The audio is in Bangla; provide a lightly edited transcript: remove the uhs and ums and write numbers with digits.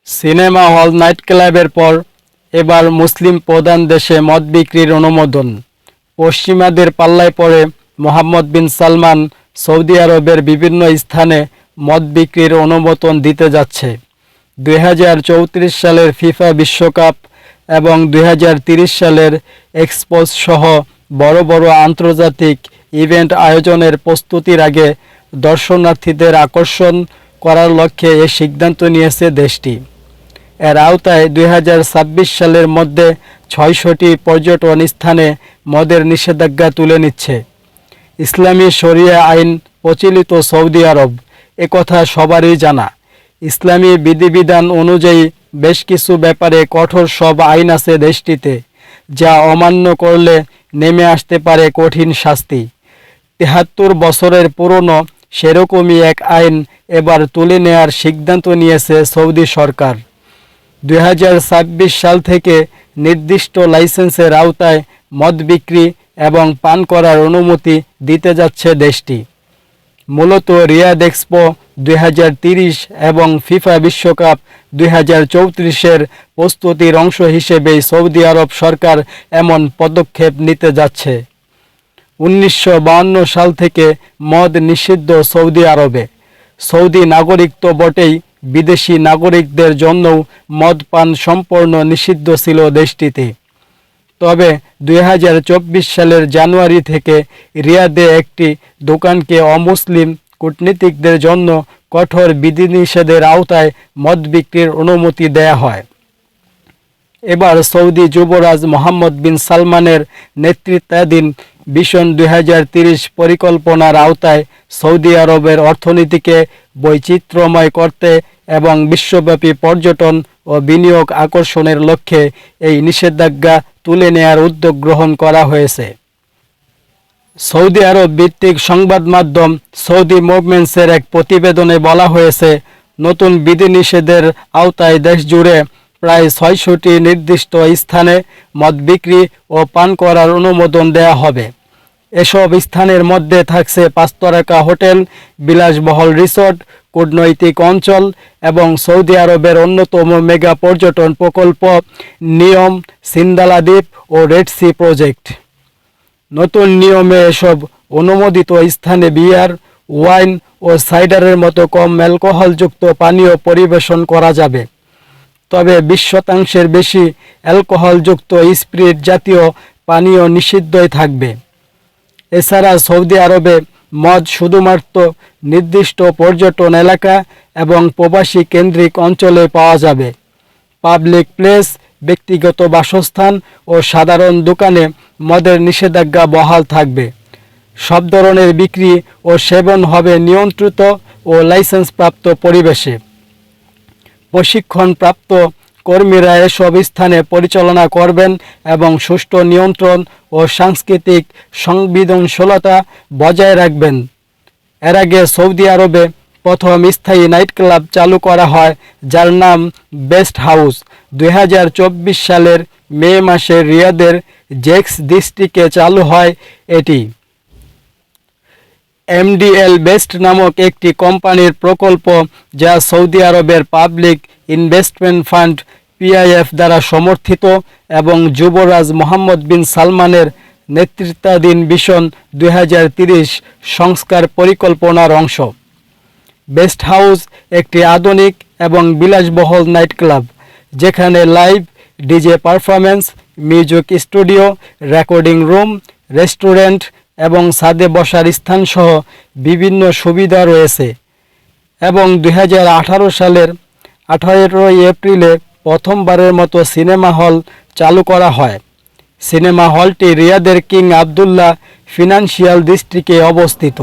সিনেমা হল নাইট ক্লাবের পর এবার মুসলিম প্রধান দেশে মদ বিক্রির অনুমোদন। পশ্চিমাদের পাল্লায় পড়ে মোহাম্মদ বিন সালমান সৌদি আরবের বিভিন্ন স্থানে মদ বিক্রির অনুমোদন দিতে যাচ্ছে। 2034 সালের ফিফা বিশ্বকাপ এবং 2030 সালের এক্সপোজ সহ বড় বড় আন্তর্জাতিক ইভেন্ট আয়োজনের প্রস্তুতির আগে দর্শনার্থীদের আকর্ষণ করার লক্ষ্যে এ সিদ্ধান্ত নিয়েছে দেশটি। এর আওতায় 2026 সালের মধ্যে 600টি পর্যটন স্থানে মদের নিষেধাজ্ঞা তুলে নিচ্ছে। ইসলামী শরিয়া আইন প্রচলিত সৌদি আরব, একথা সবারই জানা। ইসলামী বিধিবিধান অনুযায়ী বেশ কিছু ব্যাপারে কঠোর সব আইন আছে দেশটিতে, যা অমান্য করলে নেমে আসতে পারে কঠিন শাস্তি। 73 বছরের পুরনো সেরকমই এক আইন এবার তুলে নেয়ার সিদ্ধান্ত নিয়েছে সৌদি সরকার। 2026 সাল থেকে নির্দিষ্ট লাইসেন্সের আওতায় মদ বিক্রি এবং পান করার অনুমতি দিতে যাচ্ছে দেশটি। মূলত রিয়াদ এক্সপো 2030 এবং ফিফা বিশ্বকাপ 2034-এর প্রস্তুতির অংশ হিসেবেই সৌদি আরব সরকার এমন পদক্ষেপ নিতে যাচ্ছে। 1952 সাল থেকে মদ নিষিদ্ধ সৌদি আরবে। সৌদি নাগরিক তো বটেই, বিদেশি নাগরিকদের জন্যও মদ পান সম্পূর্ণ নিষিদ্ধ ছিল দেশটিতে। তবে 2024 সালের জানুয়ারি থেকে রিয়াদে একটি দোকানকে অমুসলিম কূটনীতিকদের জন্য কঠোর বিধিনিষেধের আওতায় মদ বিক্রির অনুমতি দেয়া হয়। এবার সৌদি যুবরাজ মোহাম্মদ বিন সালমানের নেতৃত্বাধীন ভিশন 2030 পরিকল্পনার আওতায় সৌদি আরবের অর্থনীতিকে বৈচিত্র্যময় করতে এবং বিশ্বব্যাপী পর্যটন ও বিনিয়োগ আকর্ষণের লক্ষ্যে এই নিষেধাজ্ঞা তুলে নেয়ার উদ্যোগ গ্রহণ করা হয়েছে। সৌদি আরব ভিত্তিক সংবাদ মাধ্যম সৌদি মুভমেন্টসের এক প্রতিবেদনে বলা হয়েছে, নতুন বিধিনিষেধের আওতায় দেশজুড়ে প্রায় 600টি নির্দিষ্ট স্থানে মদ বিক্রি ও পান করার অনুমোদন দেয়া হবে। এসব স্থানের মধ্যে থাকছে 5 তারকা হোটেল, বিলাসবহুল রিসোর্ট, কূটনৈতিক অঞ্চল এবং সৌদি আরবের অন্যতম মেগা পর্যটন প্রকল্প নিয়ম, সিন্দালা দ্বীপ ও রেড সি প্রজেক্ট। নতুন নিয়মে এসব অনুমোদিত স্থানে বিয়ার, ওয়াইন ও সাইডারের মতো কম অ্যালকোহলযুক্ত পানীয় পরিবেশন করা যাবে। তবে 20% বেশি অ্যালকোহলযুক্ত স্পিরিট জাতীয় পানীয় নিষিদ্ধই থাকবে। এছাড়া সৌদি আরবে মদ শুধুমাত্র নির্দিষ্ট পর্যটন এলাকা এবং প্রবাসী কেন্দ্রিক অঞ্চলে পাওয়া যাবে। পাবলিক প্লেস, ব্যক্তিগত বাসস্থান ও সাধারণ দোকানে মদের নিষেধাজ্ঞা বহাল থাকবে। সব ধরনের বিক্রি ও সেবন হবে নিয়ন্ত্রিত ও লাইসেন্সপ্রাপ্ত পরিবেশে। প্রশিক্ষণপ্রাপ্ত কর্মীরা এসব স্থানে পরিচালনা করবেন এবং সুষ্ঠু নিয়ন্ত্রণ ও সাংস্কৃতিক সংবেদনশীলতা বজায় রাখবেন। এর আগে সৌদি আরবে প্রথম স্থায়ী নাইট ক্লাব চালু করা হয়, যার নাম বেস্ট হাউস। 2024 সালের মে মাসে রিয়াদের জেক্স ডিস্ট্রিক্টে চালু হয় এটি। এমডিএল বেস্ট নামক একটি কোম্পানির প্রকল্প, যা সৌদি আরবের পাবলিক ইনভেস্টমেন্ট ফান্ড পিআইএফ দ্বারা সমর্থিত এবং যুবরাজ মোহাম্মদ বিন সালমানের নেতৃত্বাধীন ভিশন 2030 সংস্কার পরিকল্পনার অংশ। বেস্ট হাউস একটি আধুনিক এবং বিলাসবহুল নাইট ক্লাব, যেখানে live DJ performance, music studio, recording room, restaurant এবং ছাদে বসার স্থানসহ বিভিন্ন সুবিধা রয়েছে। এবং 2018 সালের 18 এপ্রিলে প্রথমবারের মতো সিনেমা হল চালু করা হয়। সিনেমা হলটি রিয়াদের কিং আবদুল্লাহ ফিনান্সিয়াল ডিস্ট্রিক্টে অবস্থিত।